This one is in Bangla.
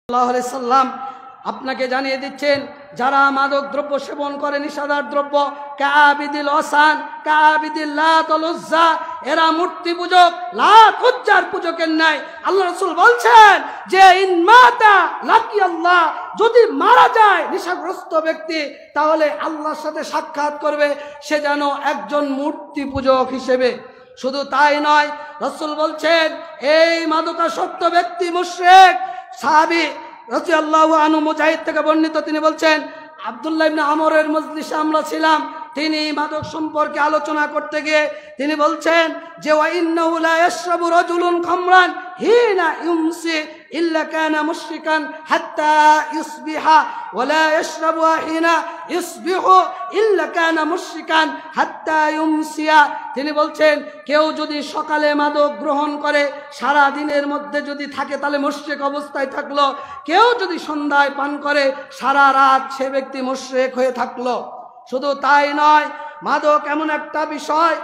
সাল্লাল্লাহু আলাইহি সাল্লাম আপনাকে জানিয়ে দিচ্ছেন, যারা মাদক দ্রব্য সেবন করে, নিষাদার দ্রব্য, কাআবিদিল ওসান, কাআবিদিল লাত ওয়াল উজ্জা, এরা মূর্তি পূজক, লাত উজ্জার পূজকের ন্যায়। আল্লাহ রাসূল বলছেন যে ইন মাতা লাকি আল্লাহ, যদি মারা যায় নেশাগ্রস্ত ব্যক্তি, তাহলে আল্লাহর সাথে সাক্ষাৎ করবে, সে যেন একজন মূর্তি পূজক হিসেবে। শুধু তাই নয়, রাসূল বলছেন এই মাদকাসক্ত ব্যক্তি মুশরিক। সাহাবী রাদিয়াল্লাহু আনহু মুজাহিদ থেকে বর্ণিত, তিনি বলছেন আব্দুল্লাহ ইবনে আমরের মজলিসে আমরা ছিলাম, তিনি মাদক সম্পর্কে আলোচনা করতে গিয়ে তিনি বলছেন যে ওয়া ইন্নাহু লা ইয়াশরাবু রাজুলুন খামরান হিনা ইউমসি ইল্লা কানা মুশরিকান হাত্তা ইসবিহা ওয়া লা ইয়াশরাবু হিনা ইসবিহু ইল্লা কানা মুশরিকান হাত্তা ইউমসিয়া। তিনি বলছেন কেউ যদি সকালে মাদক গ্রহণ করে, সারা দিনের মধ্যে যদি থাকে তাহলে মুশরিক অবস্থায় থাকলো। কেউ যদি সন্ধ্যায় পান করে, সারা রাত সে ব্যক্তি মুশরিক হয়ে থাকলো। শুধু তাই নয়, মাদক এমন একটা বিষয়